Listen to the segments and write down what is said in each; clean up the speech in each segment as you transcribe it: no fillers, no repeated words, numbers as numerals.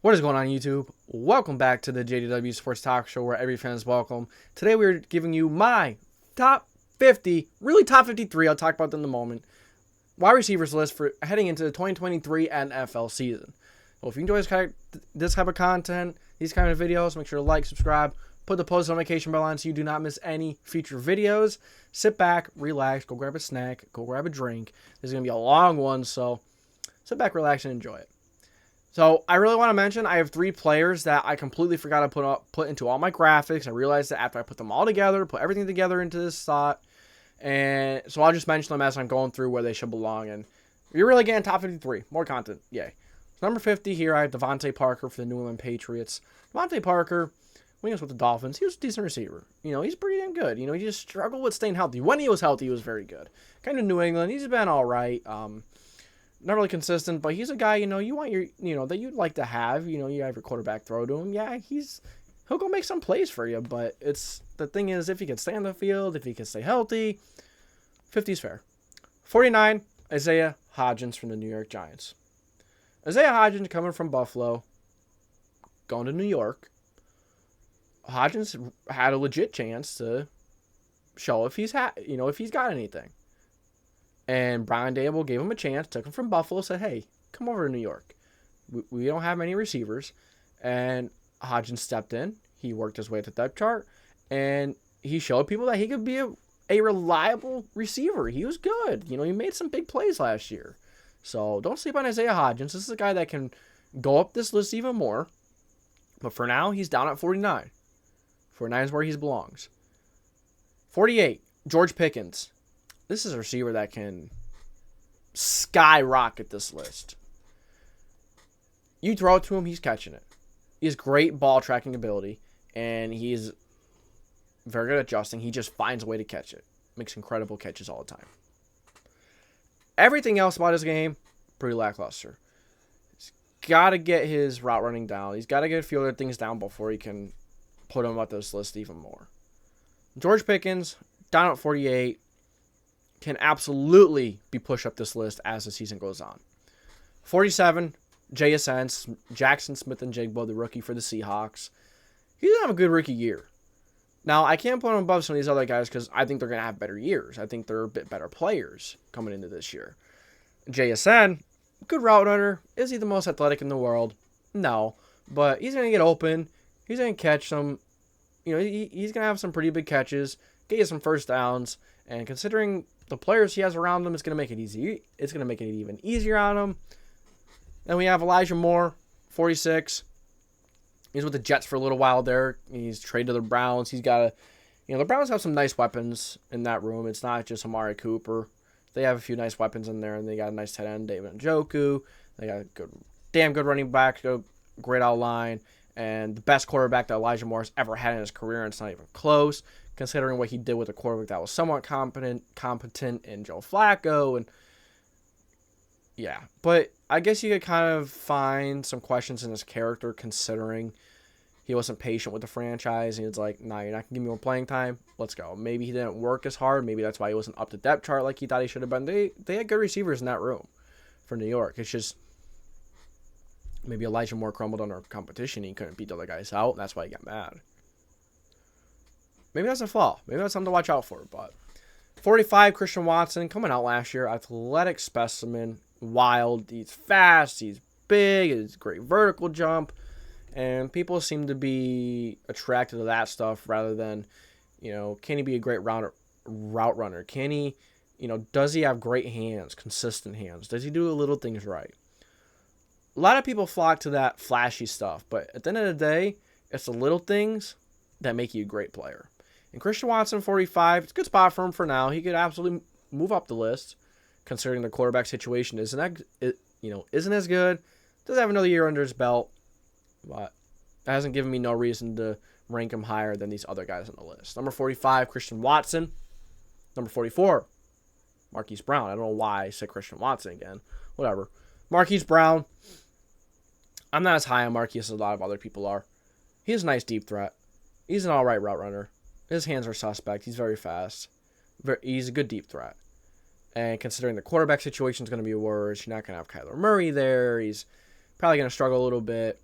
What is going on, YouTube? Welcome back to the JDW Sports Talk Show, where every fan is welcome. Today we're giving you my top 50, really top 53, I'll talk about them in a moment, wide receivers list for heading into the 2023 NFL season. Well, if you enjoy this type of content, these kind of videos, make sure to like, subscribe, put the post notification bell on so you do not miss any future videos. Sit back, relax, go grab a snack, go grab a drink. This is going to be a long one, so sit back, relax, and enjoy it. So I really want to mention I have 3 players that I completely forgot to put into all my graphics. I realized that after I put them all together, put everything together into this thought, and so I'll just mention them as I'm going through where they should belong. And you're really getting top 53, more content, yay. So number 50 here, I have DeVante Parker for the New England Patriots. DeVante Parker, when he was with the Dolphins, he was a decent receiver. You know, he's pretty damn good. You know, he just struggled with staying healthy. When he was healthy, he was very good. Kind of New England, he's been all right. Not really consistent, but he's a guy, you want that you'd like to have. You have your quarterback throw to him. Yeah, he'll go make some plays for you, but the thing is, if he can stay on the field, if he can stay healthy, 50's fair. 49, Isaiah Hodgins from the New York Giants. Isaiah Hodgins coming from Buffalo, going to New York. Hodgins had a legit chance to show if he's got anything. And Brian Dable gave him a chance, took him from Buffalo, said, hey, come over to New York. We don't have many receivers. And Hodgins stepped in. He worked his way to the depth chart. And he showed people that he could be a reliable receiver. He was good. He made some big plays last year. So don't sleep on Isaiah Hodgins. This is a guy that can go up this list even more. But for now, he's down at 49. 49 is where he belongs. 48, George Pickens. This is a receiver that can skyrocket this list. You throw it to him, he's catching it. He has great ball tracking ability, and he's very good at adjusting. He just finds a way to catch it. Makes incredible catches all the time. Everything else about his game, pretty lackluster. He's got to get his route running down. He's got to get a few other things down before he can put him up this list even more. George Pickens, down at 48. Can absolutely be pushed up this list as the season goes on. 47, Jackson Smith-Njigba, the rookie for the Seahawks. He didn't have a good rookie year. Now, I can't put him above some of these other guys because I think they're going to have better years. I think they're a bit better players coming into this year. JSN, good route runner. Is he the most athletic in the world? No. But he's going to get open. He's going to catch some. He's going to have some pretty big catches, get you some first downs. And considering the players he has around him, it's going to make it easy. It's going to make it even easier on him. Then we have Elijah Moore, 46. He's with the Jets for a little while there. He's traded to the Browns. He's got the Browns have some nice weapons in that room. It's not just Amari Cooper. They have a few nice weapons in there, and they got a nice tight end, David Njoku. They got a damn good running back, great outline, and the best quarterback that Elijah Moore has ever had in his career, and it's not even close, considering what he did with a quarterback that was somewhat competent in Joe Flacco. And yeah, but I guess you could kind of find some questions in his character, considering he wasn't patient with the franchise. And he was like, nah, you're not going to give me more playing time. Let's go. Maybe he didn't work as hard. Maybe that's why he wasn't up the depth chart like he thought he should have been. They had good receivers in that room for New York. It's just maybe Elijah Moore crumbled under competition. He couldn't beat the other guys out, and that's why he got mad. Maybe that's a flaw. Maybe that's something to watch out for. But 45, Christian Watson, coming out last year, athletic specimen, wild. He's fast. He's big. He's a great vertical jump. And people seem to be attracted to that stuff rather than, can he be a great route runner? Can he, does he have great hands, consistent hands? Does he do the little things right? A lot of people flock to that flashy stuff. But at the end of the day, it's the little things that make you a great player. And Christian Watson, 45, it's a good spot for him for now. He could absolutely move up the list, considering the quarterback situation isn't as good. Does have another year under his belt, but that hasn't given me no reason to rank him higher than these other guys on the list. Number 45, Christian Watson. Number 44, Marquise Brown. I don't know why I said Christian Watson again. Whatever. Marquise Brown. I'm not as high on Marquise as a lot of other people are. He has a nice deep threat. He's an all-right route runner. His hands are suspect. He's very fast. He's a good deep threat. And considering the quarterback situation is going to be worse, you're not going to have Kyler Murray there. He's probably going to struggle a little bit.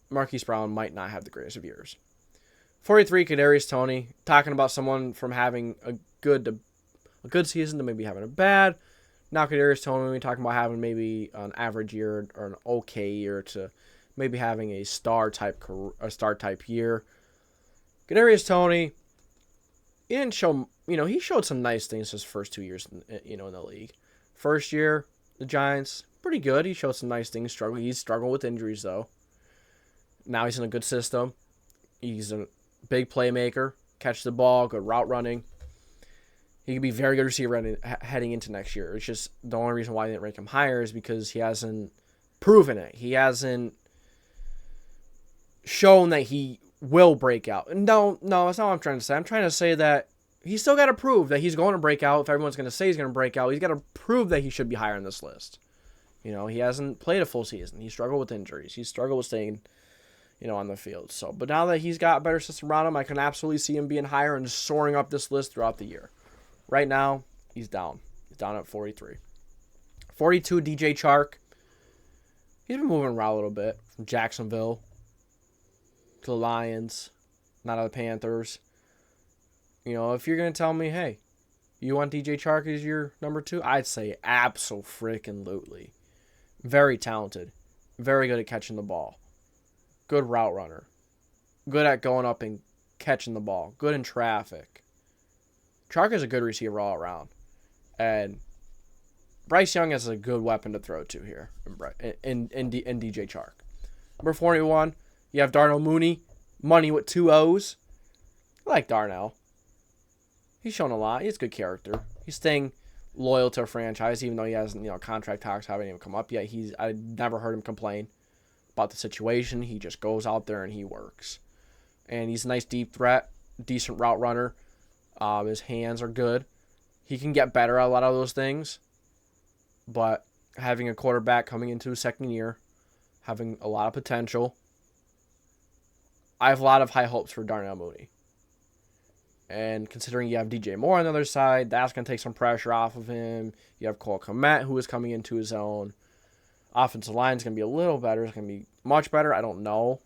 Marquise Brown might not have the greatest of years. 43, Kadarius Toney, talking about someone from having a good season to maybe having a bad. Now Kadarius Toney, we're talking about having maybe an average year or an okay year to maybe having a star type year. Kadarius Toney, he didn't show, he showed some nice things his first 2 years, in the league. First year, the Giants, pretty good. He showed some nice things. He's struggled with injuries though. Now he's in a good system. He's a big playmaker, catch the ball, good route running. He could be a very good receiver heading into next year. It's just the only reason why I didn't rank him higher is because he hasn't proven it. He hasn't shown that he will break out. No, that's not what I'm trying to say. I'm trying to say that he's still got to prove that he's going to break out. If everyone's going to say he's going to break out, he's got to prove that he should be higher on this list. He hasn't played a full season. He struggled with injuries. He struggled with staying, on the field. So, but now that he's got a better system around him, I can absolutely see him being higher and soaring up this list throughout the year. Right now, he's down. He's down at 43. 42, DJ Chark. He's been moving around a little bit from Jacksonville to the Lions, not the Panthers. If you're going to tell me, hey, you want DJ Chark as your number 2, I'd say abso-freaking-lutely. Very talented. Very good at catching the ball. Good route runner. Good at going up and catching the ball. Good in traffic. Chark is a good receiver all around. And Bryce Young is a good weapon to throw to here in DJ Chark. Number 41, you have Darnell Mooney. Money with 2 O's. I like Darnell. He's shown a lot. He has good character. He's staying loyal to a franchise, even though he hasn't, contract talks haven't even come up yet. I never heard him complain about the situation. He just goes out there and he works. And he's a nice deep threat, decent route runner. His hands are good. He can get better at a lot of those things. But having a quarterback coming into his second year, having a lot of potential, I have a lot of high hopes for Darnell Mooney. And considering you have DJ Moore on the other side, that's going to take some pressure off of him. You have Cole Kmet, who is coming into his own. Offensive line is going to be a little better. It's going to be much better. I don't know.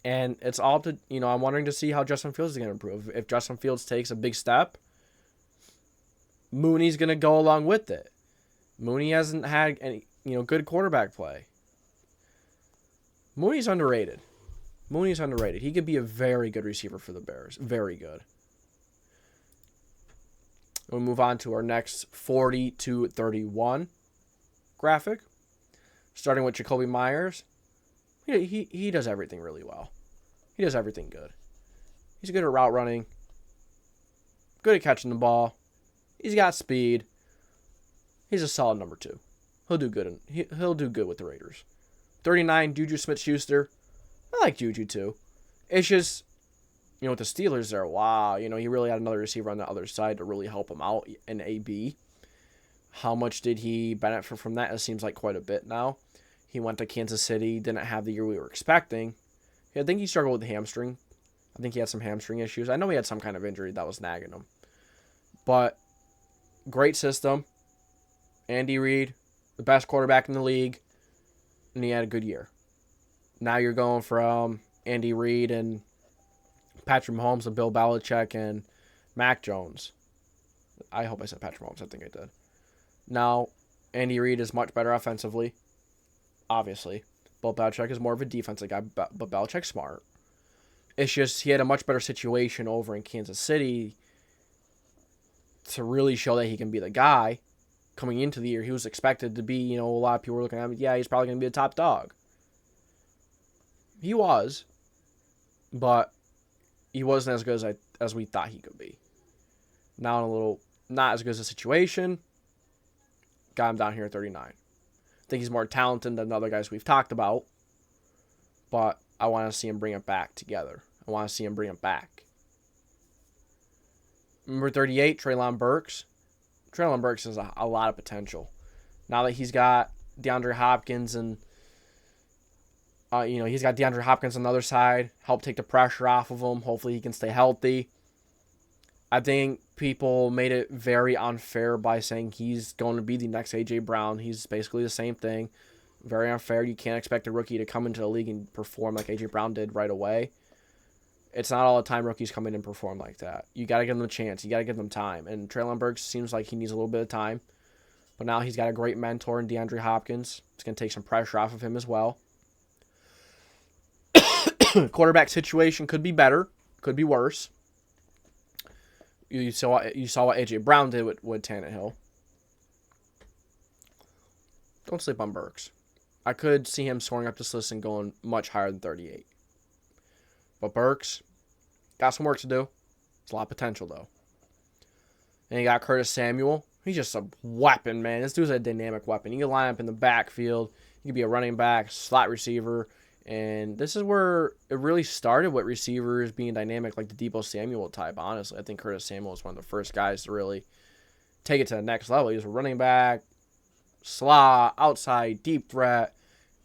And it's all to, I'm wondering to see how Justin Fields is going to improve. If Justin Fields takes a big step, Mooney's going to go along with it. Mooney hasn't had any, good quarterback play. Mooney's underrated. He could be a very good receiver for the Bears. Very good. We'll move on to our next 40 to 31 graphic. Starting with Jacoby Myers. He does everything really well. He does everything good. He's good at route running. Good at catching the ball. He's got speed. He's a solid number 2. He'll do good. He'll do good with the Raiders. 39, Juju Smith-Schuster. I like Juju too. It's just, with the Steelers there, wow, he really had another receiver on the other side to really help him out in AB. How much did he benefit from that? It seems like quite a bit now. He went to Kansas City, didn't have the year we were expecting. I think he struggled with the hamstring. I think he had some hamstring issues. I know he had some kind of injury that was nagging him. But great system. Andy Reid, the best quarterback in the league, and he had a good year. Now you're going from Andy Reid and Patrick Mahomes to Bill Belichick and Mac Jones. I hope I said Patrick Mahomes. I think I did. Now, Andy Reid is much better offensively. Obviously. Bill Belichick is more of a defensive guy, but Belichick's smart. It's just he had a much better situation over in Kansas City to really show that he can be the guy. Coming into the year, he was expected to be, a lot of people were looking at him, yeah, he's probably going to be a top dog. He was, but he wasn't as good as we thought he could be. Now in a little, not as good as a situation, got him down here at 39. I think he's more talented than the other guys we've talked about, but I want to see him bring it back together. I want to see him bring it back. Number 38, Treylon Burks. Treylon Burks has a lot of potential. Now that he's got DeAndre Hopkins and he's got DeAndre Hopkins on the other side, help take the pressure off of him. Hopefully he can stay healthy. I think people made it very unfair by saying he's going to be the next A.J. Brown. He's basically the same thing. Very unfair. You can't expect a rookie to come into the league and perform like A.J. Brown did right away. It's not all the time rookies come in and perform like that. You got to give them a chance. You got to give them time. And Treylon Burks seems like he needs a little bit of time. But now he's got a great mentor in DeAndre Hopkins. It's going to take some pressure off of him as well. Quarterback situation could be better. Could be worse. You saw what A.J. Brown did with Tannehill. Don't sleep on Burks. I could see him soaring up this list and going much higher than 38. But Burks got some work to do. It's a lot of potential, though. And you got Curtis Samuel. He's just a weapon, man. This dude's a dynamic weapon. He can line up in the backfield. He can be a running back, slot receiver. And this is where it really started with receivers being dynamic like the Deebo Samuel type, honestly. I think Curtis Samuel was one of the first guys to really take it to the next level. He was a running back, slot, outside, deep threat.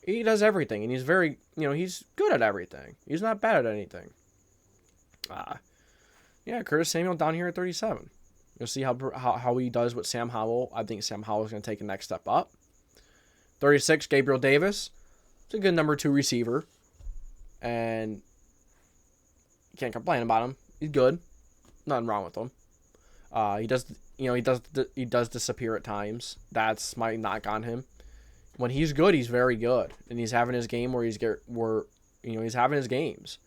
He does everything, and he's very, he's good at everything. He's not bad at anything. Curtis Samuel down here at 37. You'll see how he does with Sam Howell. I think Sam Howell is going to take a next step up. 36, Gabriel Davis. It's a good number 2 receiver, and you can't complain about him. He's good. Nothing wrong with him. He does disappear at times. That's my knock on him. When he's good, he's very good, and he's having his game where he's having his games,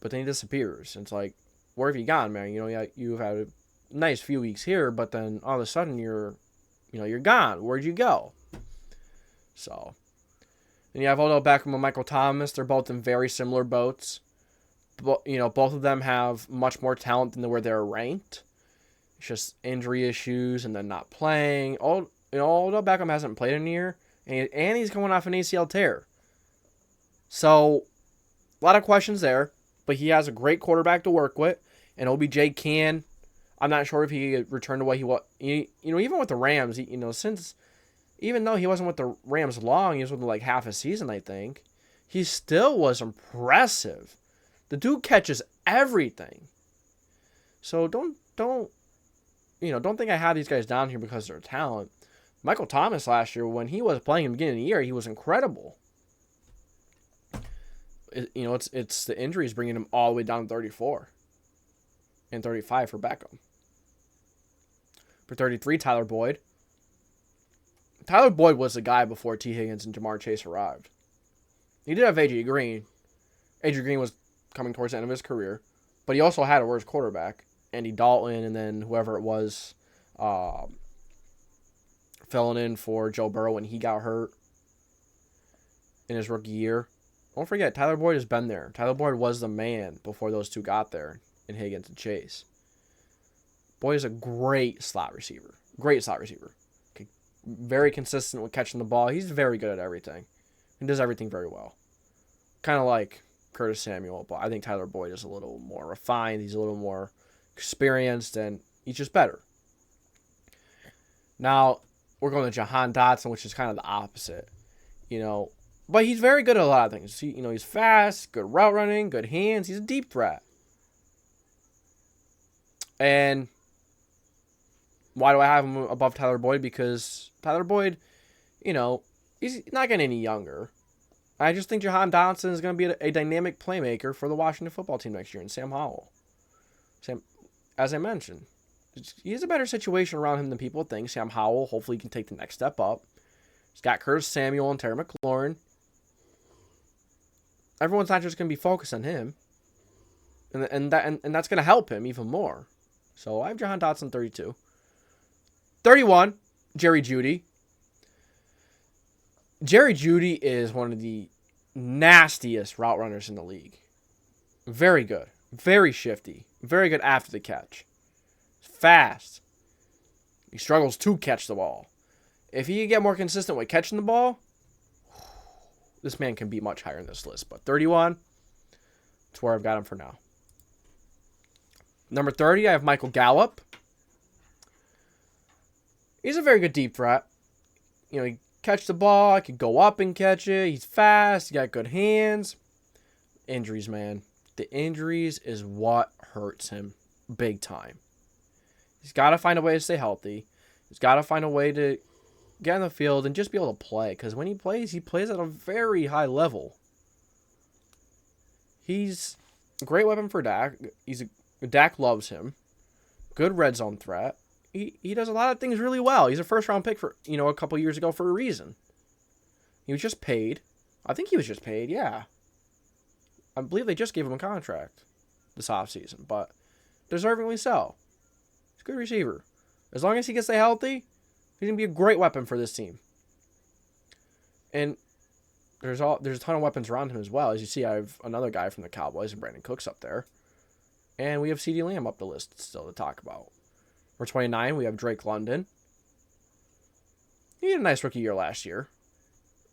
but then he disappears. It's like, where have you gone, man? You've had a nice few weeks here, but then all of a sudden you're gone. Where'd you go? So, and you have Odell Beckham and Michael Thomas. They're both in very similar boats. But both of them have much more talent than where they're ranked. It's just injury issues and then not playing. Odell Beckham hasn't played in a year. And he's coming off an ACL tear. So, a lot of questions there. But he has a great quarterback to work with. And OBJ can. I'm not sure if he could return to what he was. Even with the Rams, even though he wasn't with the Rams long, he was with them like half a season, I think. He still was impressive. The dude catches everything. So don't think I have these guys down here because of their talent. Michael Thomas last year, when he was playing in the beginning of the year, he was incredible. It's the injuries bringing him all the way down to 34 and 35 for Beckham. For 33, Tyler Boyd. Tyler Boyd was the guy before T. Higgins and Jamar Chase arrived. He did have A.J. Green. A.J. Green was coming towards the end of his career, but he also had a worse quarterback, Andy Dalton, and then whoever it was filling in for Joe Burrow when he got hurt in his rookie year. Don't forget, Tyler Boyd has been there. Tyler Boyd was the man before those two got there in Higgins and Chase. Boyd is a great slot receiver. Great slot receiver. Okay. Very consistent with catching the ball. He's very good at everything. He does everything very well. Kind of like Curtis Samuel, but I think Tyler Boyd is a little more refined. He's a little more experienced, and he's just better. Now, we're going to Jahan Dotson, which is kind of the opposite. But he's very good at a lot of things. He's fast, good route running, good hands. He's a deep threat. And why do I have him above Tyler Boyd? Because Tyler Boyd, he's not getting any younger. I just think Jahan Dotson is going to be a dynamic playmaker for the Washington football team next year, and Sam Howell. As I mentioned, he has a better situation around him than people think. Sam Howell hopefully can take the next step up. He's got Curtis Samuel and Terry McLaurin. Everyone's not just going to be focused on him. And that's going to help him even more. So I have Jahan Dotson 32. 31, Jerry Jeudy. Jerry Jeudy is one of the nastiest route runners in the league. Very good. Very shifty. Very good after the catch. Fast. He struggles to catch the ball. If he can get more consistent with catching the ball, this man can be much higher in this list. But 31, that's where I've got him for now. Number 30, I have Michael Gallup. He's a very good deep threat. He catch the ball, could go up and catch it. He's fast. He got good hands. Injuries, man. The injuries is what hurts him big time. He's got to find a way to stay healthy. He's got to find a way to, get on the field, and just be able to play. Because when he plays at a very high level. He's a great weapon for Dak. Dak loves him. Good red zone threat. He does a lot of things really well. He's a first-round pick for a couple years ago for a reason. He was just paid. I think he was just paid, yeah. I believe they just gave him a contract this offseason, but deservingly so. He's a good receiver. As long as he can stay healthy, he's going to be a great weapon for this team. And there's a ton of weapons around him as well. As you see, I have another guy from the Cowboys and Brandon Cooks up there. And we have CeeDee Lamb up the list still to talk about. For 29, we have Drake London. He had a nice rookie year last year.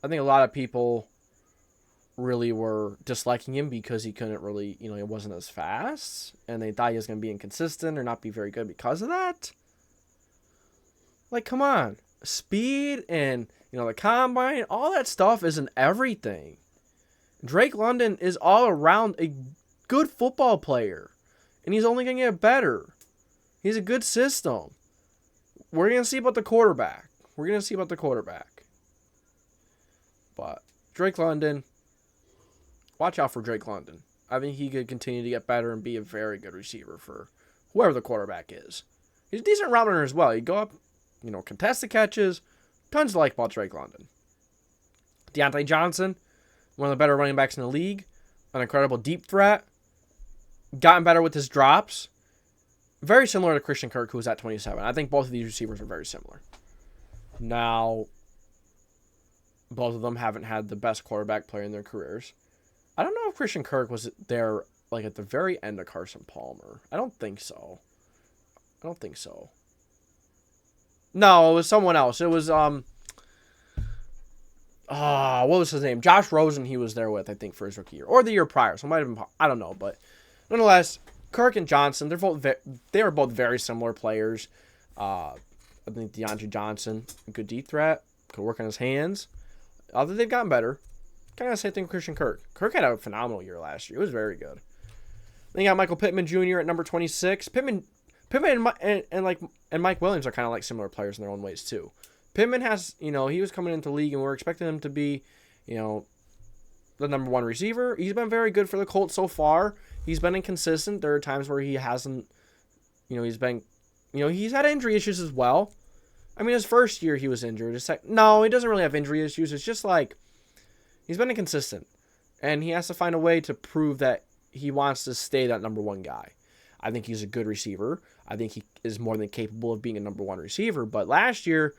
I think a lot of people really were disliking him because he couldn't really, he wasn't as fast. And they thought he was going to be inconsistent or not be very good because of that. Like, come on. Speed and, the combine, all that stuff isn't everything. Drake London is all around a good football player. And he's only going to get better. He's a good system. We're going to see about the quarterback. But Drake London, watch out for Drake London. I think he could continue to get better and be a very good receiver for whoever the quarterback is. He's a decent route runner as well. He'd go up, contested catches. Tons to like about Drake London. DeAndre Johnson, one of the better running backs in the league. An incredible deep threat. Gotten better with his drops. Very similar to Christian Kirk, who was at 27. I think both of these receivers are very similar. Now, both of them haven't had the best quarterback player in their careers. I don't know if Christian Kirk was there at the very end of Carson Palmer. I don't think so. No, it was someone else. It was what was his name? Josh Rosen. He was there with, I think, for his rookie year or the year prior. So it might have been. I don't know, but nonetheless, Kirk and Johnson. They were both very similar players. I think DeAndre Johnson, a good deep threat, could work on his hands. Although they've gotten better. Kind of the same thing with Christian Kirk. Kirk had a phenomenal year last year. It was very good. Then you got Michael Pittman Jr. at number 26. Pittman and Mike Williams are kind of like similar players in their own ways too. Pittman has, he was coming into the league and we're expecting him to be, the number one receiver. He's been very good for the Colts so far. He's been inconsistent. There are times where he hasn't, he's had injury issues as well. I mean, his first year he was injured. No, he doesn't really have injury issues. It's just he's been inconsistent. And he has to find a way to prove that he wants to stay that number one guy. I think he's a good receiver. I think he is more than capable of being a number one receiver. But last year,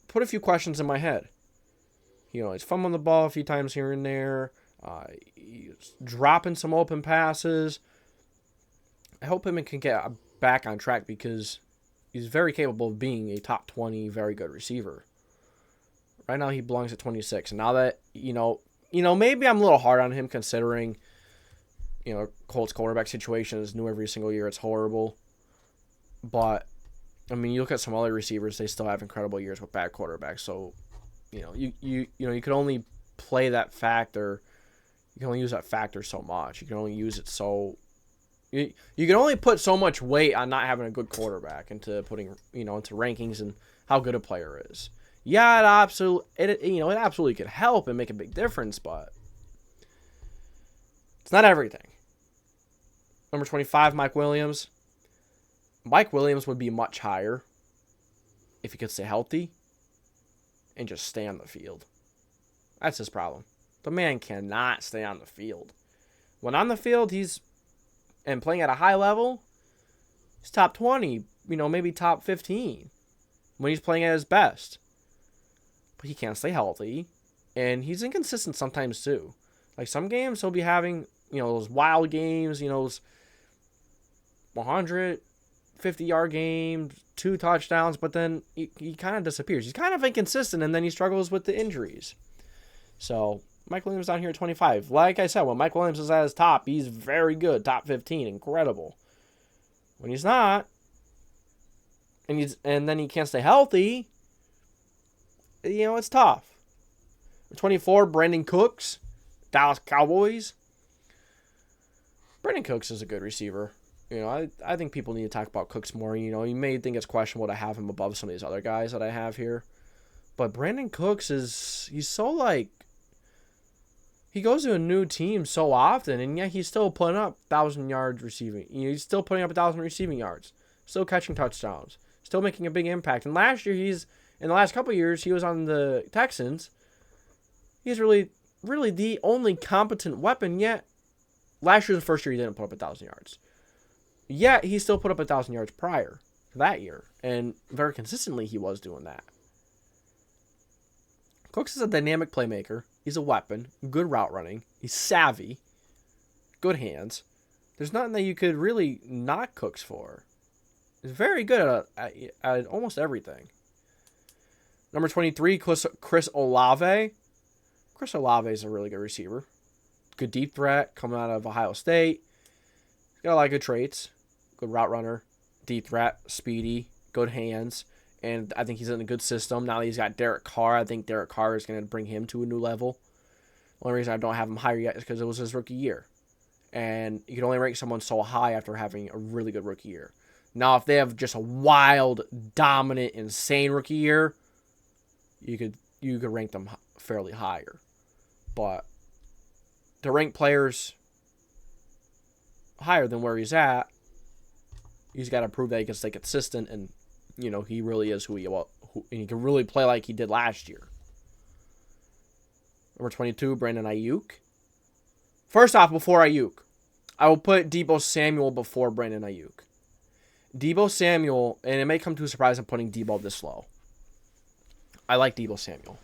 put a few questions in my head. He's fumbling the ball a few times here and there. He's dropping some open passes. I hope him can get back on track because he's very capable of being a top 20 very good receiver. Right now he belongs at 26. And now that, maybe I'm a little hard on him considering, Colts quarterback situation is new every single year. It's horrible. But, I mean, you look at some other receivers, they still have incredible years with bad quarterbacks. So, you can only play that factor. You can only use that factor so much. You can only use it so... You can only put so much weight on not having a good quarterback into putting, into rankings and how good a player is. Yeah, it absolutely could help and make a big difference, but it's not everything. Number 25, Mike Williams. Mike Williams would be much higher if he could stay healthy and just stay on the field. That's his problem. The man cannot stay on the field. When on the field, and playing at a high level, he's top 20, maybe top 15 when he's playing at his best. But he can't stay healthy, and he's inconsistent sometimes too. Like some games he'll be having, those wild games, those 150-yard games, 2 touchdowns, but then he kind of disappears. He's kind of inconsistent, and then he struggles with the injuries. So Mike Williams down here at 25. Like I said, when Mike Williams is at his top, he's very good. Top 15, incredible. When he's not, and then he can't stay healthy, it's tough. 24, Brandon Cooks, Dallas Cowboys. Brandon Cooks is a good receiver. I think people need to talk about Cooks more. You may think it's questionable to have him above some of these other guys that I have here. But Brandon Cooks he's so like, he goes to a new team so often, and yet he's still putting up 1,000 yards receiving. He's still putting up 1,000 receiving yards, still catching touchdowns, still making a big impact. And last year, in the last couple of years, he was on the Texans. He's really the only competent weapon yet. Last year was the first year he didn't put up 1,000 yards. Yet he still put up 1,000 yards prior to that year, and very consistently he was doing that. Cooks is a dynamic playmaker. He's a weapon. Good route running. He's savvy. Good hands. There's nothing that you could really knock Cooks for. He's very good at almost everything. Number 23, Chris Olave. Chris Olave is a really good receiver. Good deep threat coming out of Ohio State. He's got a lot of good traits. Good route runner. Deep threat. Speedy. Good hands. And I think he's in a good system. Now that he's got Derek Carr, I think Derek Carr is going to bring him to a new level. The only reason I don't have him higher yet is because it was his rookie year. And you can only rank someone so high after having a really good rookie year. Now, if they have just a wild, dominant, insane rookie year, you could rank them fairly higher. But to rank players higher than where he's at, he's got to prove that he can stay consistent, and he really is and he can really play like he did last year. Number 22, Brandon Ayuk. First off, before Ayuk, I will put Deebo Samuel before Brandon Ayuk. Deebo Samuel, and it may come to a surprise I'm putting Deebo this low. I like Deebo Samuel,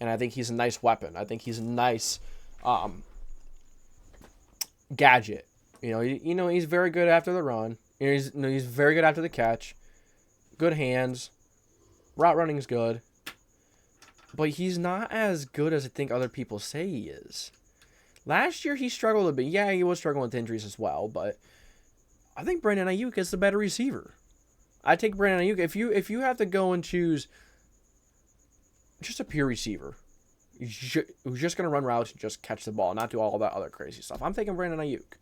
and I think he's a nice weapon. I think he's a nice gadget. He's very good after the run. He's very good after the catch. Good hands. Route running is good. But he's not as good as I think other people say he is. Last year he struggled a bit. Yeah, he was struggling with injuries as well, but I think Brandon Ayuk is the better receiver. I take Brandon Ayuk. If you have to go and choose just a pure receiver who's just going to run routes and just catch the ball, not do all that other crazy stuff, I'm taking Brandon Ayuk.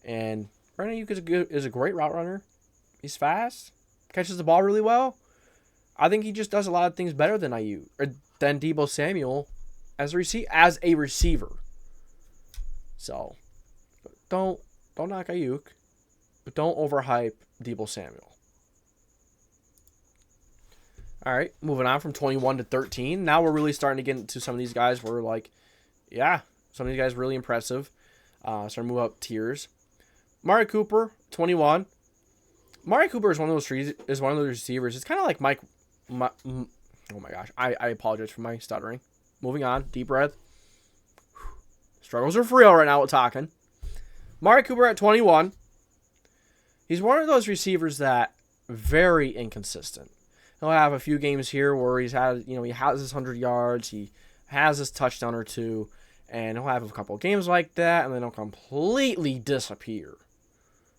And Brandon Ayuk is a great route runner. He's fast, catches the ball really well. I think he just does a lot of things better than than Deebo Samuel as a receiver. So don't knock Ayuk, but don't overhype Deebo Samuel. All right, moving on from 21 to 13. Now we're really starting to get into some of these guys where some of these guys are really impressive. Starting to move up tiers. Amari Cooper, 21. Amari Cooper is one of those receivers. It's kind of like oh my gosh. I apologize for my stuttering. Moving on. Deep breath. Struggles are real right now with talking. Amari Cooper at 21. He's one of those receivers that very inconsistent. He'll have a few games here where he has his 100 yards, he has his touchdown or two, and he'll have a couple of games like that, and then he'll completely disappear.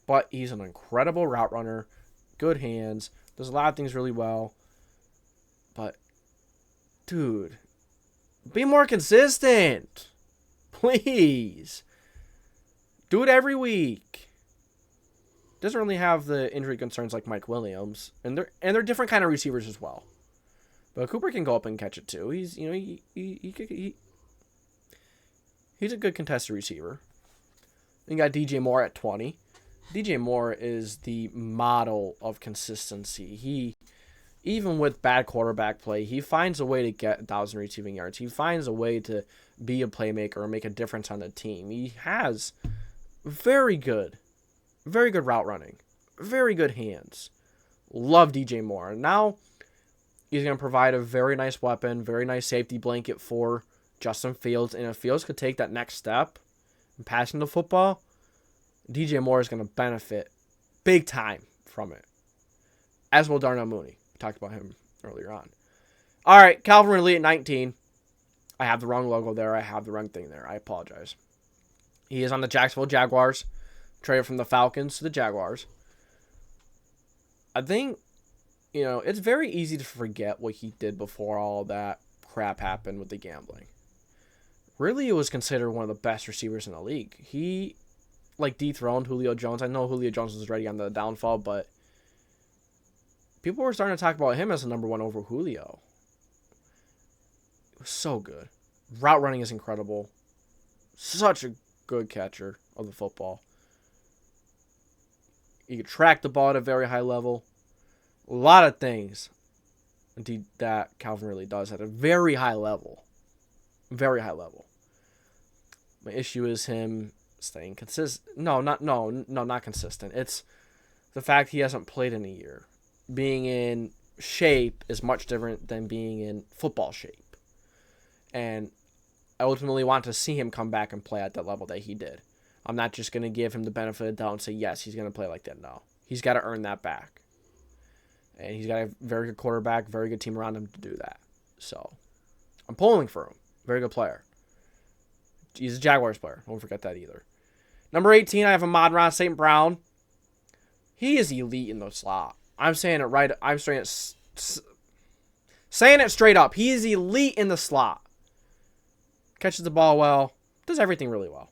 But he's an incredible route runner, good hands, does a lot of things really well. But, dude, be more consistent. Please. Do it every week. Doesn't really have the injury concerns like Mike Williams, and they're different kind of receivers as well. But Cooper can go up and catch it too. He's he's a good contested receiver. Then you got DJ Moore at 20. DJ Moore is the model of consistency. Even with bad quarterback play, he finds a way to get 1,000 receiving yards. He finds a way to be a playmaker and make a difference on the team. He has very good route running, very good hands. Love DJ Moore. Now he's going to provide a very nice weapon, very nice safety blanket for Justin Fields. And if Fields could take that next step in passing the football, DJ Moore is going to benefit big time from it. As will Darnell Mooney. We talked about him earlier on. All right, Calvin Ridley at 19. I have the wrong logo there. I have the wrong thing there. I apologize. He is on the Jacksonville Jaguars. Traded from the Falcons to the Jaguars. I think, it's very easy to forget what he did before all that crap happened with the gambling. Really, it was considered one of the best receivers in the league. He, dethroned Julio Jones. I know Julio Jones was already on the downfall, but people were starting to talk about him as the number one over Julio. So good. Route running is incredible. Such a good catcher of the football. You can track the ball at a very high level. A lot of things that Calvin really does at a very high level. Very high level. My issue is him staying consistent. Not consistent. It's the fact he hasn't played in a year. Being in shape is much different than being in football shape. And I ultimately want to see him come back and play at that level that he did. I'm not just going to give him the benefit of the doubt and say, yes, he's going to play like that. No. He's got to earn that back. And he's got a very good quarterback, very good team around him to do that. So, I'm pulling for him. Very good player. He's a Jaguars player. Don't forget that either. Number 18, I have Amon-Ra St. Brown. He is elite in the slot. I'm saying it right. I'm saying it straight up. He is elite in the slot. Catches the ball well. Does everything really well.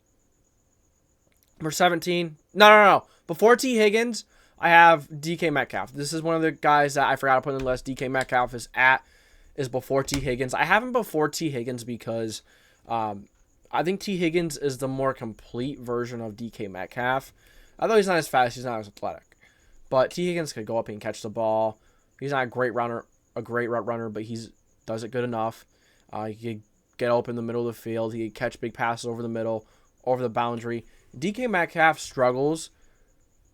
Number 17. No. Before T. Higgins, I have DK Metcalf. This is one of the guys that I forgot to put on the list. DK Metcalf is before T. Higgins. I have him before T. Higgins because I think T. Higgins is the more complete version of DK Metcalf. Although he's not as fast, he's not as athletic. But T. Higgins could go up and catch the ball. He's not a great route runner, but he does it good enough. He could get open in the middle of the field. He could catch big passes over the middle, over the boundary. DK Metcalf struggles.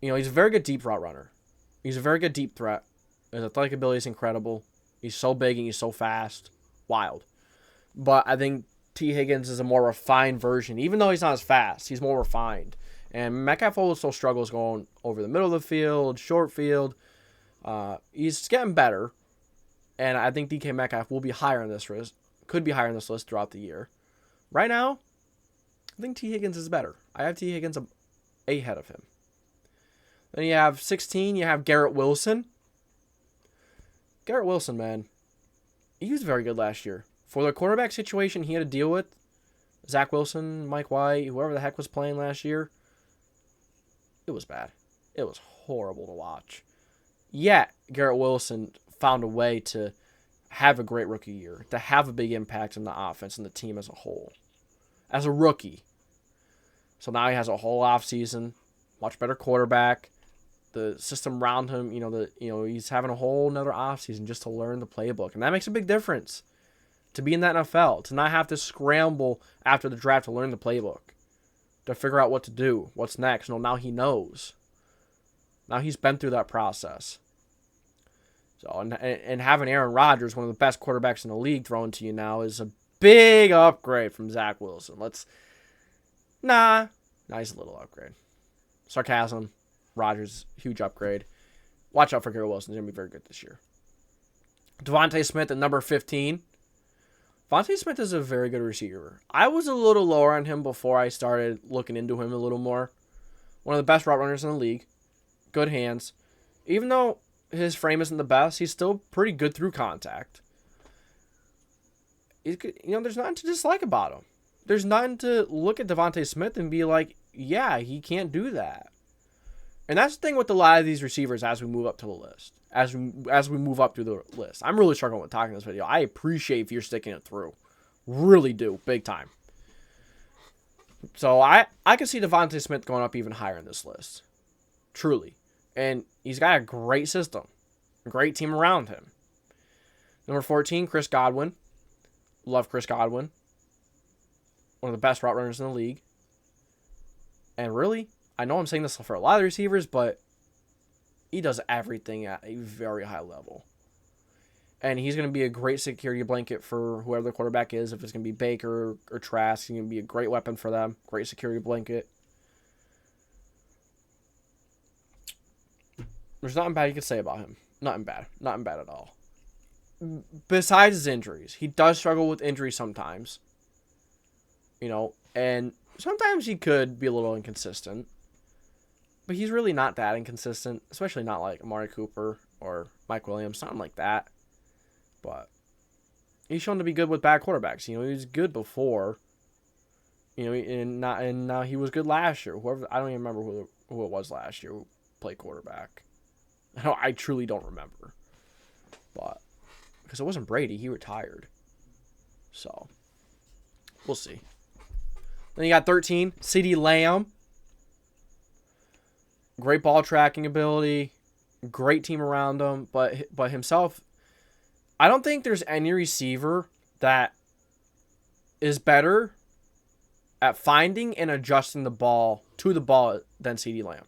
He's a very good deep route runner. He's a very good deep threat. His athletic ability is incredible. He's so big and he's so fast. Wild. But I think T. Higgins is a more refined version. Even though he's not as fast, he's more refined. And Metcalf also struggles going over the middle of the field, short field. He's getting better. And I think DK Metcalf will be higher on this list. Could be higher on this list throughout the year. Right now, I think T. Higgins is better. I have T. Higgins ahead of him. Then you have 16, you have Garrett Wilson. Garrett Wilson, man. He was very good last year. For the quarterback situation he had to deal with, Zach Wilson, Mike White, whoever the heck was playing last year, it was bad. It was horrible to watch. Yet, Garrett Wilson found a way to have a great rookie year, to have a big impact on the offense and the team as a whole. As a rookie. So now he has a whole offseason, much better quarterback. The system around him, he's having a whole nother offseason just to learn the playbook. And that makes a big difference. To be in that NFL, to not have to scramble after the draft to learn the playbook. To figure out what to do, what's next. No, now he knows. Now he's been through that process. So, and having Aaron Rodgers, one of the best quarterbacks in the league, thrown to you now is a big upgrade from Zach Wilson. He's a little upgrade. Sarcasm. Rodgers, huge upgrade. Watch out for Garrett Wilson. He's going to be very good this year. DeVante Smith at number 15. DeVante Smith is a very good receiver. I was a little lower on him before I started looking into him a little more. One of the best route runners in the league. Good hands. Even though his frame isn't the best, he's still pretty good through contact. There's nothing to dislike about him. There's nothing to look at DeVante Smith and be like, yeah, he can't do that. And that's the thing with a lot of these receivers as we move up to the list. As we move up through the list. I'm really struggling with talking this video. I appreciate if you're sticking it through. Really do. Big time. So I can see DeVante Smith going up even higher in this list. Truly. And he's got a great system. A great team around him. Number 14, Chris Godwin. Love Chris Godwin. One of the best route runners in the league. And really, I know I'm saying this for a lot of receivers, but he does everything at a very high level. And he's going to be a great security blanket for whoever the quarterback is. If it's going to be Baker or Trask, he's going to be a great weapon for them. Great security blanket. There's nothing bad you could say about him. Nothing bad. Nothing bad at all. Besides his injuries. He does struggle with injuries sometimes. And sometimes he could be a little inconsistent. But he's really not that inconsistent. Especially not like Amari Cooper or Mike Williams. Something like that. But he's shown to be good with bad quarterbacks. He was good before. And now he was good last year. I don't even remember who it was last year who played quarterback. I truly don't remember. But because it wasn't Brady, he retired. So, we'll see. Then you got 13, CeeDee Lamb. Great ball tracking ability. Great team around him. But himself, I don't think there's any receiver that is better at finding and adjusting the ball to the ball than CeeDee Lamb.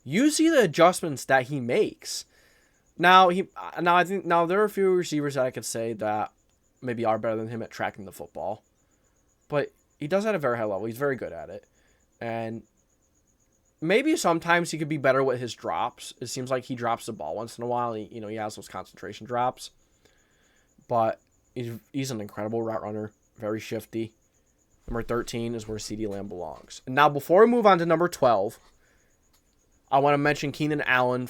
You see the adjustments that he makes. Now I think there are a few receivers that I could say that maybe are better than him at tracking the football. But he does at a very high level. He's very good at it. And maybe sometimes he could be better with his drops. It seems like he drops the ball once in a while. He has those concentration drops. But he's an incredible route runner. Very shifty. Number 13 is where CeeDee Lamb belongs. And now before we move on to number 12, I want to mention Keenan Allen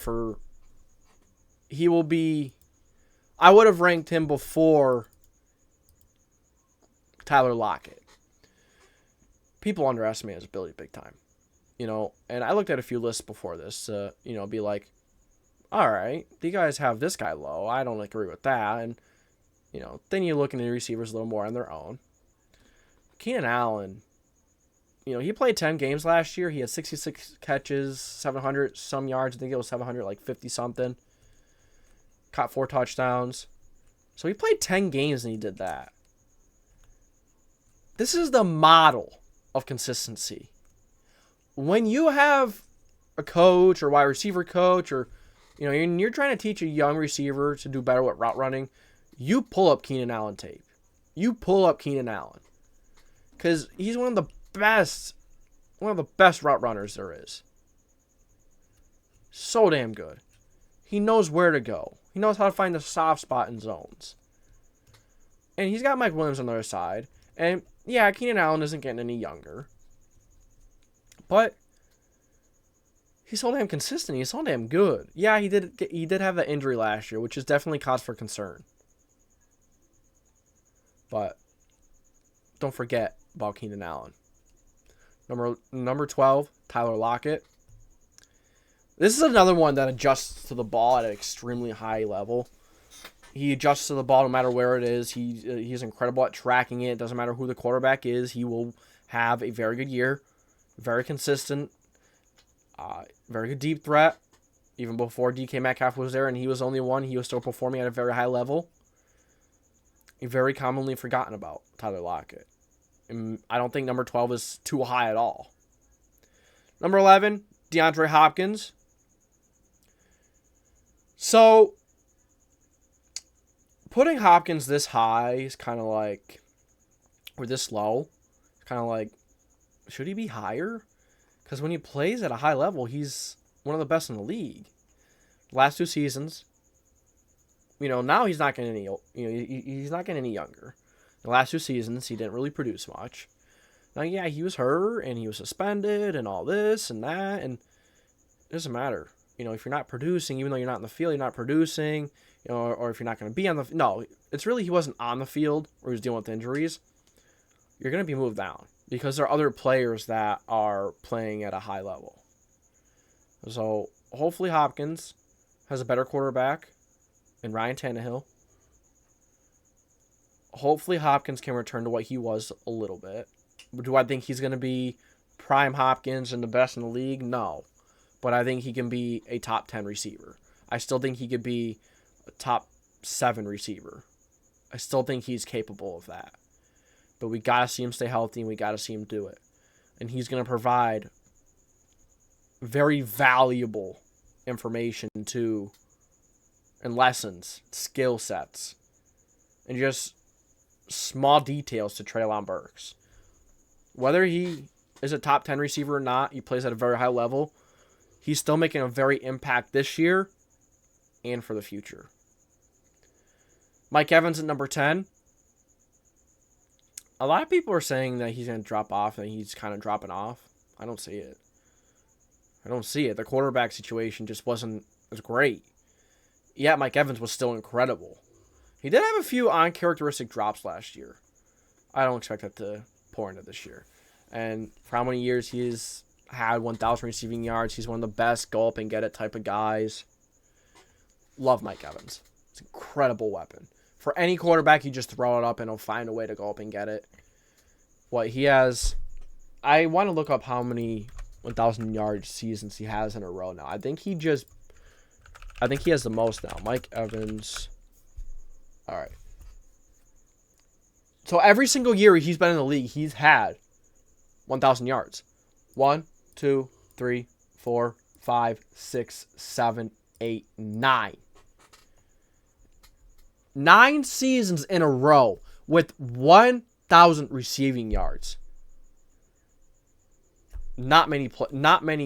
I would have ranked him before Tyler Lockett. People underestimate his ability big time. And I looked at a few lists before this to, be like, all right, you guys have this guy low. I don't agree with that. And, then you look into the receivers a little more on their own. Keenan Allen, he played 10 games last year. He had 66 catches, 700 some yards. I think it was 750 something. Caught 4 touchdowns. So he played 10 games and he did that. This is the model of consistency. When you have a coach or wide receiver coach or, and you're trying to teach a young receiver to do better with route running, you pull up Keenan Allen tape. You pull up Keenan Allen. Because he's one of the best route runners there is. So damn good. He knows where to go. He knows how to find the soft spot in zones. And he's got Mike Williams on the other side. And yeah, Keenan Allen isn't getting any younger. But he's so damn consistent. He's so damn good. Yeah, he did have that injury last year, which is definitely cause for concern. But don't forget about Keenan Allen. Number 12, Tyler Lockett. This is another one that adjusts to the ball at an extremely high level. He adjusts to the ball no matter where it is. He's incredible at tracking it. It doesn't matter who the quarterback is. He will have a very good year. Very consistent. Very good deep threat. Even before DK Metcalf was there and he was only one, he was still performing at a very high level. Very commonly forgotten about, Tyler Lockett. And I don't think number 12 is too high at all. Number 11, DeAndre Hopkins. So, putting Hopkins this high is kind of like, or this low, kind of like, should he be higher? Because when he plays at a high level, he's one of the best in the league. Last 2 seasons, now he's not getting he's not getting any younger. The last 2 seasons, he didn't really produce much. Now, yeah, he was hurt and he was suspended and all this and that, and it doesn't matter. If you're not producing, even though you're not in the field, you're not producing, or if you're not going to be on the no, it's really he wasn't on the field or he was dealing with injuries. You're going to be moved down because there are other players that are playing at a high level. So hopefully Hopkins has a better quarterback than Ryan Tannehill. Hopefully Hopkins can return to what he was a little bit. Do I think he's going to be prime Hopkins and the best in the league? No. But I think he can be a top 10 receiver. I still think he could be a top 7 receiver. I still think he's capable of that. But we got to see him stay healthy and we got to see him do it. And he's going to provide very valuable information and lessons, skill sets, and just small details to Treylon Burks. Whether he is a top 10 receiver or not, he plays at a very high level. He's still making a very impact this year and for the future. Mike Evans at number 10. A lot of people are saying that he's going to drop off and he's kind of dropping off. I don't see it. The quarterback situation just wasn't as great. Yeah, Mike Evans was still incredible. He did have a few uncharacteristic drops last year. I don't expect that to pour into this year. And for how many years he's had 1,000 receiving yards, he's one of the best go up and get it type of guys. Love Mike Evans. It's an incredible weapon. For any quarterback, you just throw it up and he'll find a way to go up and get it. What he has, I want to look up how many 1,000-yard seasons he has in a row now. I think he has the most now. Mike Evans. All right. So every single year he's been in the league, he's had 1,000 yards. 1, 2, 3, 4, 5, 6, 7, 8, 9. 9 seasons in a row with 1,000 receiving yards. Not many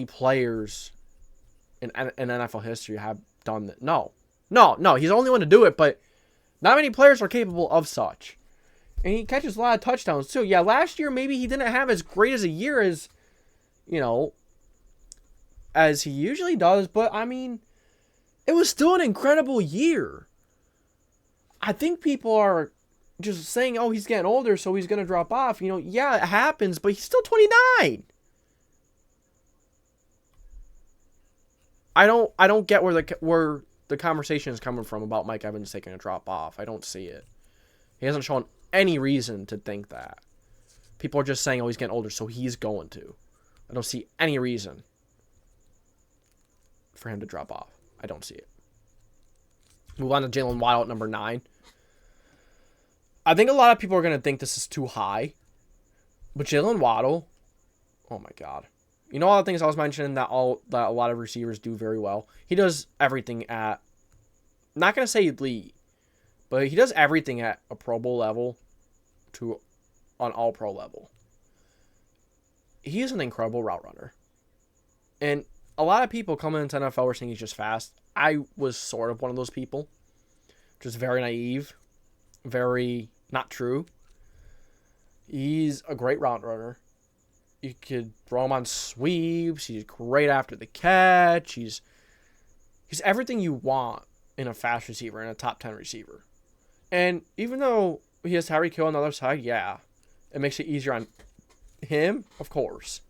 players in NFL history have done that. No. He's the only one to do it, but not many players are capable of such. And he catches a lot of touchdowns too. Yeah, last year maybe he didn't have as great as a year as, as he usually does, but I mean, it was still an incredible year. I think people are just saying, oh, he's getting older, so he's going to drop off. Yeah, it happens, but he's still 29. I don't get where the conversation is coming from about Mike Evans taking a drop off. I don't see it. He hasn't shown any reason to think that. People are just saying, oh, he's getting older, so he's going to. I don't see any reason for him to drop off. I don't see it. Move on to Jaylen Waddle at number 9. I think a lot of people are going to think this is too high. But Jaylen Waddle, oh my God. All the things I was mentioning that a lot of receivers do very well. He does everything at, not going to say elite, but he does everything at a Pro Bowl level to an All-Pro level. He is an incredible route runner. And a lot of people coming into NFL were saying he's just fast. I was sort of one of those people. Just very naive. Very not true. He's a great route runner. You could throw him on sweeps. He's great after the catch. He's everything you want in a fast receiver, in a top 10 receiver. And even though he has Tyreek Hill on the other side, yeah, it makes it easier on him, of course.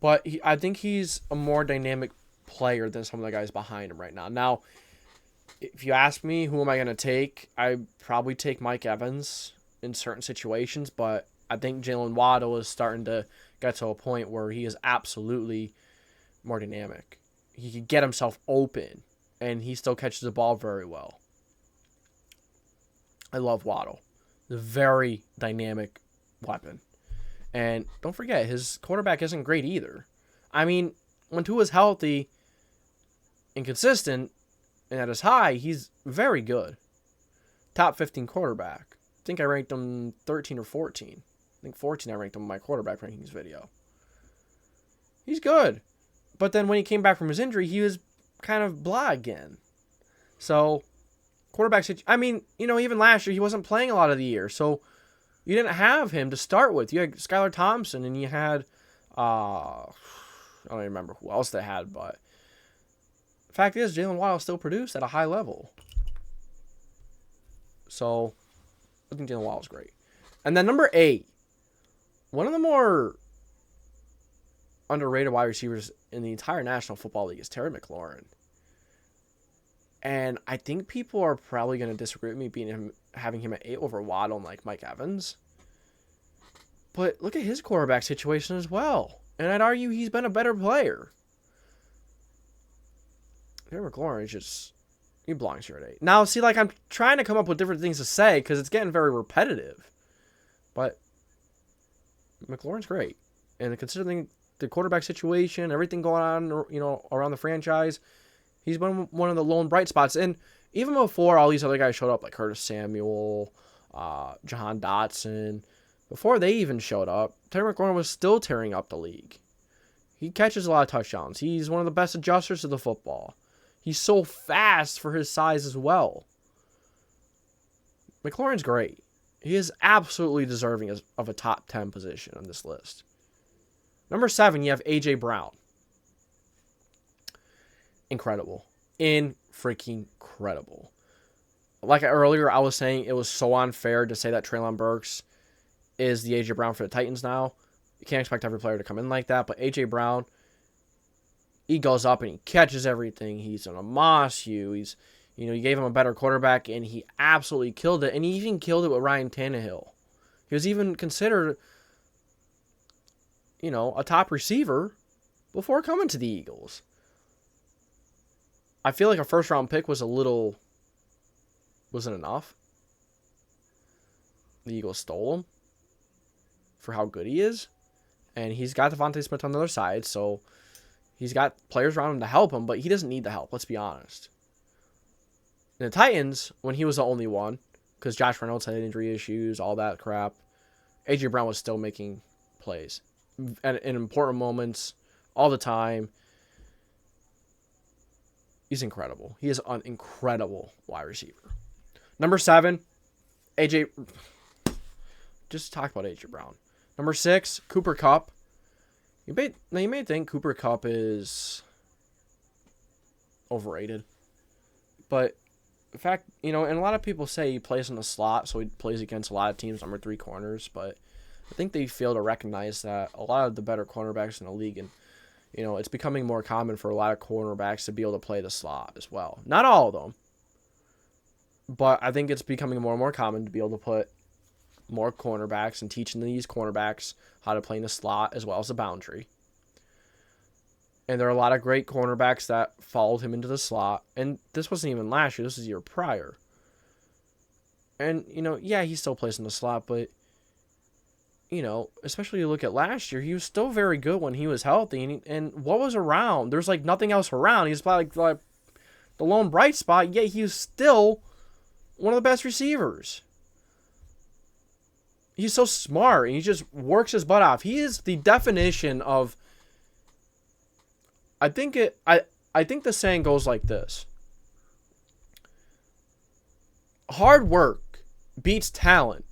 But I think he's a more dynamic player than some of the guys behind him right now. Now, if you ask me who am I going to take, I'd probably take Mike Evans in certain situations, but I think Jaylen Waddle is starting to get to a point where he is absolutely more dynamic. He can get himself open, and he still catches the ball very well. I love Waddle. He's a very dynamic weapon. And don't forget, his quarterback isn't great either. I mean, when Tua's healthy and consistent and at his high, he's very good. Top 15 quarterback. I think I ranked him 13 or 14. I think 14 I ranked him in my quarterback rankings video. He's good. But then when he came back from his injury, he was kind of blah again. So, quarterback situation. I mean, even last year, he wasn't playing a lot of the year. So, you didn't have him to start with. You had Skylar Thompson, and you had, I don't even remember who else they had, but the fact is, Jaylen Waddle still produced at a high level. So, I think Jaylen Waddle's great. And then number 8, one of the more underrated wide receivers in the entire National Football League is Terry McLaurin. And I think people are probably going to disagree with me having him at 8 over Waddle and like Mike Evans. But look at his quarterback situation as well. And I'd argue he's been a better player. Terry McLaurin is just, he belongs here at 8. Now, see, I'm trying to come up with different things to say because it's getting very repetitive. But McLaurin's great. And considering the quarterback situation, everything going on, around the franchise, he's been one of the lone bright spots. And even before all these other guys showed up, like Curtis Samuel, Jahan Dotson, before they even showed up, Terry McLaurin was still tearing up the league. He catches a lot of touchdowns. He's one of the best adjusters to the football. He's so fast for his size as well. McLaurin's great. He is absolutely deserving of a top 10 position on this list. Number 7, you have A.J. Brown. Incredible. Incredible. Like earlier, I was saying it was so unfair to say that Treylon Burks is the A.J. Brown for the Titans now. You can't expect every player to come in like that, but A.J. Brown, he goes up and he catches everything. He's an Amos. He's You gave him a better quarterback, and he absolutely killed it. And he even killed it with Ryan Tannehill. He was even considered, a top receiver before coming to the Eagles. I feel like a first-round pick wasn't enough. The Eagles stole him for how good he is. And he's got DeVante Smith on the other side, so he's got players around him to help him, but he doesn't need the help, let's be honest. In the Titans, when he was the only one, because Josh Reynolds had injury issues, all that crap, A.J. Brown was still making plays in important moments, all the time. He's incredible. He is an incredible wide receiver. Number 7, A.J. Just talk about A.J. Brown. Number 6, Cooper Kupp. You may think Cooper Kupp is overrated, but in fact, and a lot of people say he plays in the slot, so he plays against a lot of teams, number 3 corners, but I think they fail to recognize that a lot of the better cornerbacks in the league, and it's becoming more common for a lot of cornerbacks to be able to play the slot as well. Not all of them, but I think it's becoming more and more common to be able to put more cornerbacks and teaching these cornerbacks how to play in the slot as well as the boundary. And there are a lot of great cornerbacks that followed him into the slot. And this wasn't even last year. This was the year prior. And, he still plays in the slot. But, especially you look at last year, he was still very good when he was healthy. And what was around? There's, nothing else around. He was probably like the lone bright spot. Yet he was still one of the best receivers. He's so smart. And he just works his butt off. He is the definition of... I think the saying goes like this. Hard work beats talent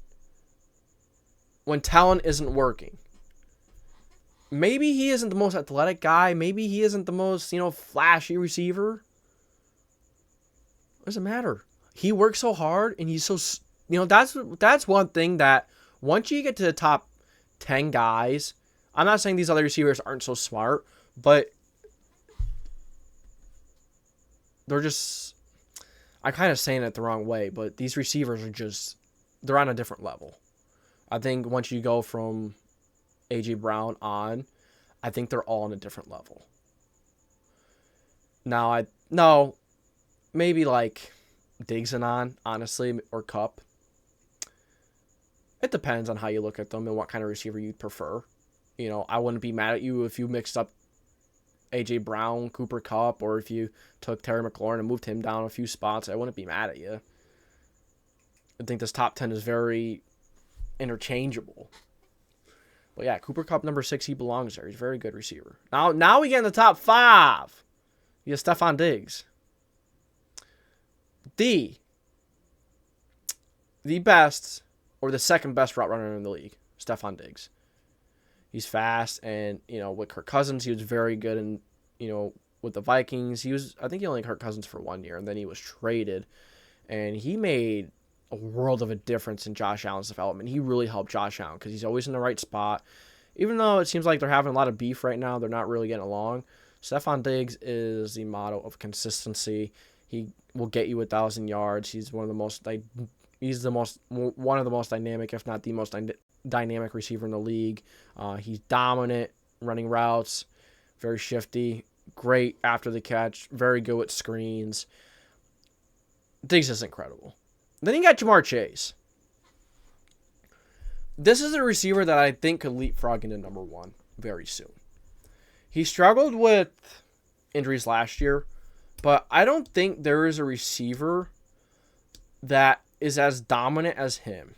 when talent isn't working. Maybe he isn't the most athletic guy. Maybe he isn't the most, flashy receiver. Doesn't matter. He works so hard and he's so, that's one thing that once you get to the top 10 guys, I'm not saying these other receivers aren't so smart, but they're just, I'm kind of saying it the wrong way, but these receivers are they're on a different level. I think once you go from A.J. Brown on, I think they're all on a different level. Now, maybe like Diggs and on, honestly, or Kupp. It depends on how you look at them and what kind of receiver you'd prefer. I wouldn't be mad at you if you mixed up A.J. Brown, Cooper Kupp, or if you took Terry McLaurin and moved him down a few spots, I wouldn't be mad at you. I think this top 10 is very interchangeable. But yeah, Cooper Kupp, number 6, he belongs there. He's a very good receiver. Now we get in the top 5. You have Stephon Diggs. The best, or the second best route runner in the league, Stephon Diggs. He's fast, and, with Kirk Cousins, he was very good, and, with the Vikings, I think he only had Kirk Cousins for 1 year, and then he was traded, and he made a world of a difference in Josh Allen's development. He really helped Josh Allen, because he's always in the right spot. Even though it seems like they're having a lot of beef right now, they're not really getting along. Stephon Diggs is the motto of consistency. He will get you 1,000 yards. He's one of the most dynamic, if not the most dynamic receiver in the league. He's dominant running routes, very shifty, great after the catch, very good with screens. Diggs is incredible. Then you got Jamar Chase. This is a receiver that I think could leapfrog into number 1 very soon. He struggled with injuries last year, but I don't think there is a receiver that is as dominant as him.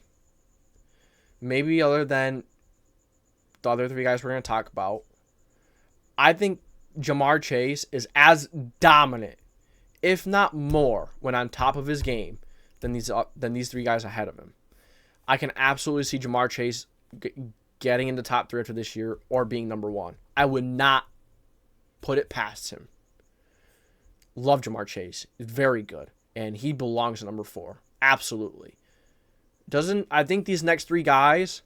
Maybe other than the other 3 guys we're going to talk about. I think Jamar Chase is as dominant, if not more, when on top of his game than these 3 guys ahead of him. I can absolutely see Jamar Chase getting into top 3 after this year or being number 1. I would not put it past him. Love Jamar Chase. Very good. And he belongs at number 4. Absolutely. I think these next 3 guys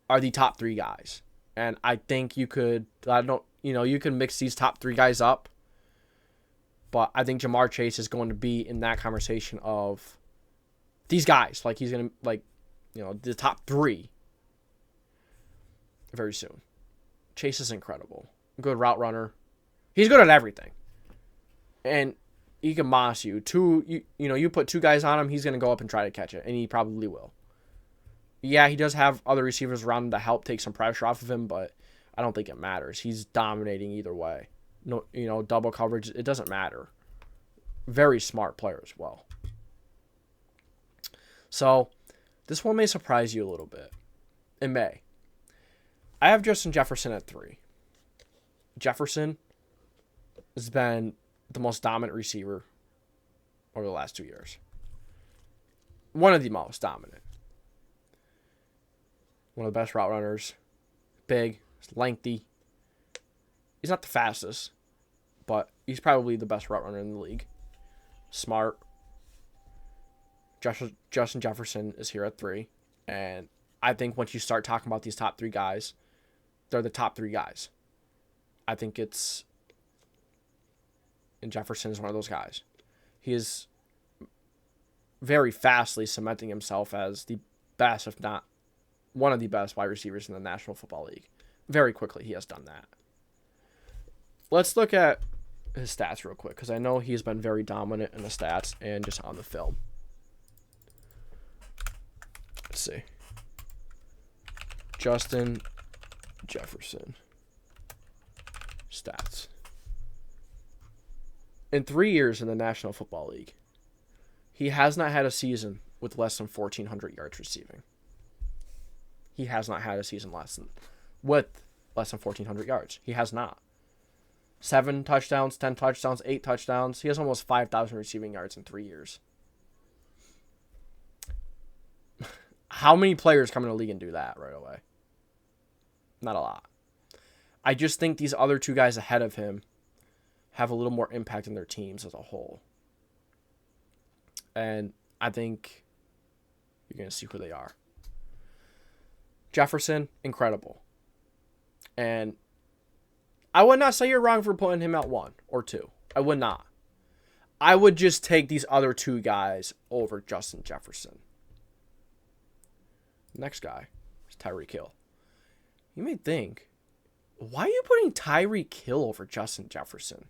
are the top 3 guys. And I think you could, you can mix these top 3 guys up But I think Jamar Chase is going to be in that conversation of these guys. Like, he's going to, the top 3 very soon. Chase is incredible. Good route runner. He's good at everything. And he can moss you. You put 2 guys on him, he's going to go up and try to catch it. And he probably will. Yeah, he does have other receivers around him to help take some pressure off of him, but I don't think it matters. He's dominating either way. No, double coverage, it doesn't matter. Very smart player as well. So, this one may surprise you a little bit. It may. I have Justin Jefferson at 3. Jefferson has been the most dominant receiver over the last 2 years. One of the most dominant. One of the best route runners. Big, lengthy. He's not the fastest, but he's probably the best route runner in the league. Smart. Justin Jefferson is here at 3. And I think once you start talking about these top 3 guys, they're the top 3 guys. I think and Jefferson is one of those guys. He is very fastly cementing himself as the best, if not one of the best wide receivers in the National Football League. Very quickly, he has done that. Let's look at his stats real quick, because I know he's been very dominant in the stats and just on the film. Let's see. Justin Jefferson. Stats. In 3 years in the National Football League, he has not had a season with less than 1,400 yards receiving. He has not had a season with less than 1,400 yards. He has not. 7 touchdowns, 10 touchdowns, 8 touchdowns. He has almost 5,000 receiving yards in 3 years. How many players come in the league and do that right away? Not a lot. I just think these other 2 guys ahead of him have a little more impact in their teams as a whole. And I think you're going to see who they are. Jefferson, incredible. And I would not say you're wrong for putting him at 1 or 2. I would not. I would just take these other 2 guys over Justin Jefferson. Next guy is Tyreek Hill. You may think, why are you putting Tyreek Hill over Justin Jefferson?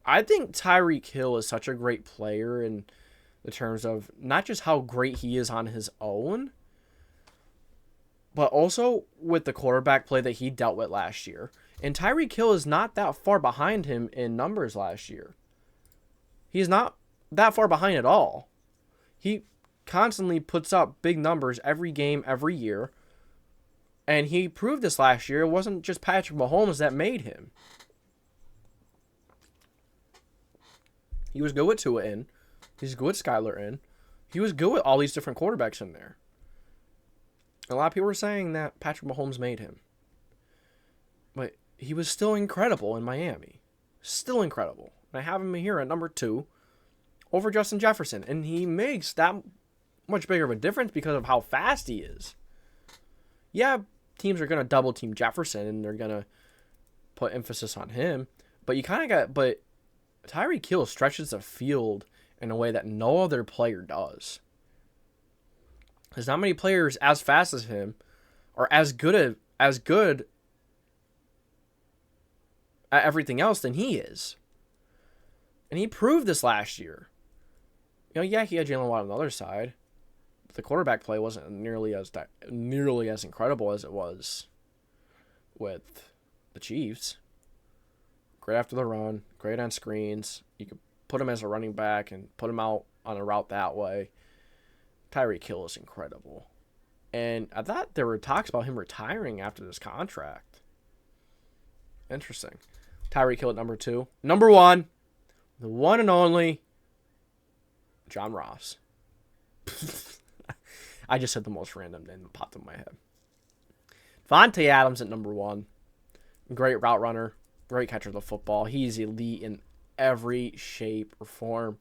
I think Tyreek Hill is such a great player in the terms of not just how great he is on his own, but also with the quarterback play that he dealt with last year. And Tyreek Hill is not that far behind him in numbers last year. He's not that far behind at all. He constantly puts up big numbers every game, every year. And he proved this last year. It wasn't just Patrick Mahomes that made him. He was good with Tua in. He's good with Skylar in. He was good with all these different quarterbacks in there. A lot of people were saying that Patrick Mahomes made him. But he was still incredible in Miami. Still incredible. And I have him here at number 2 over Justin Jefferson. And he makes that much bigger of a difference because of how fast he is. Yeah, teams are going to double team Jefferson and they're going to put emphasis on him. But Tyreek Hill stretches the field in a way that no other player does. There's not many players as fast as him or as good at everything else than he is. And he proved this last year. Yeah, he had Jaylen Waddle on the other side. But the quarterback play wasn't nearly as incredible as it was with the Chiefs. Great after the run, great on screens. You could put him as a running back and put him out on a route that way. Tyreek Hill is incredible. And I thought there were talks about him retiring after this contract. Interesting. Tyreek Hill at number 2. Number 1, the one and only John Ross. I just said the most random name that popped in my head. DeVante Adams at number 1. Great route runner. Great catcher of the football. He's elite in every shape or form.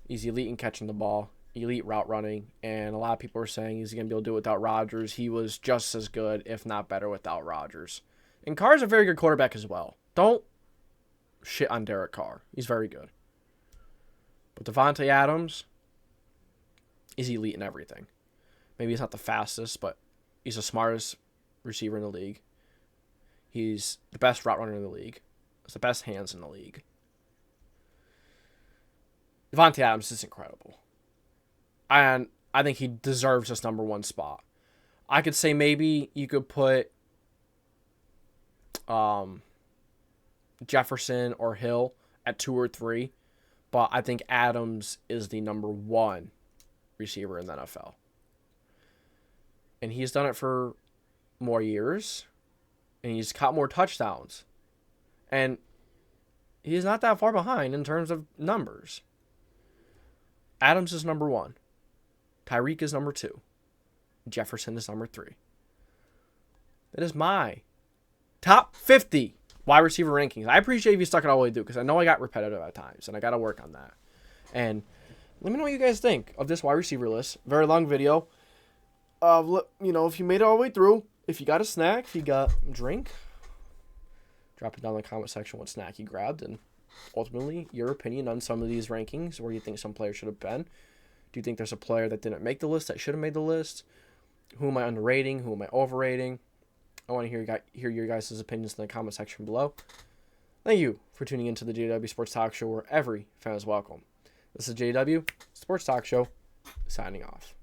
He's elite in catching the ball. Elite route running. And a lot of people are saying he's going to be able to do it without Rodgers. He was just as good, if not better, without Rodgers. And Carr's a very good quarterback as well. Don't shit on Derek Carr. He's very good. But DeVante Adams is elite in everything. Maybe he's not the fastest, but he's the smartest receiver in the league. He's the best route runner in the league. He's the best hands in the league. DeVante Adams is incredible. And I think he deserves this number 1 spot. I could say maybe you could put Jefferson or Hill at 2 or 3. But I think Adams is the number 1 receiver in the NFL. And he's done it for more years. And he's caught more touchdowns. And he's not that far behind in terms of numbers. Adams is number 1. Tyreek is number 2. Jefferson is number 3. That is my top 50 wide receiver rankings. I appreciate if you stuck it all the way through because I know I got repetitive at times. And I got to work on that. And let me know what you guys think of this wide receiver list. Very long video. If you made it all the way through, if you got a snack, if you got a drink, drop it down in the comment section what snack you grabbed. And ultimately, your opinion on some of these rankings, where you think some players should have been. Do you think there's a player that didn't make the list that should have made the list? Who am I underrating? Who am I overrating? I want to hear your guys' opinions in the comment section below. Thank you for tuning into the JDW Sports Talk Show, where every fan is welcome. This is JDW Sports Talk Show, signing off.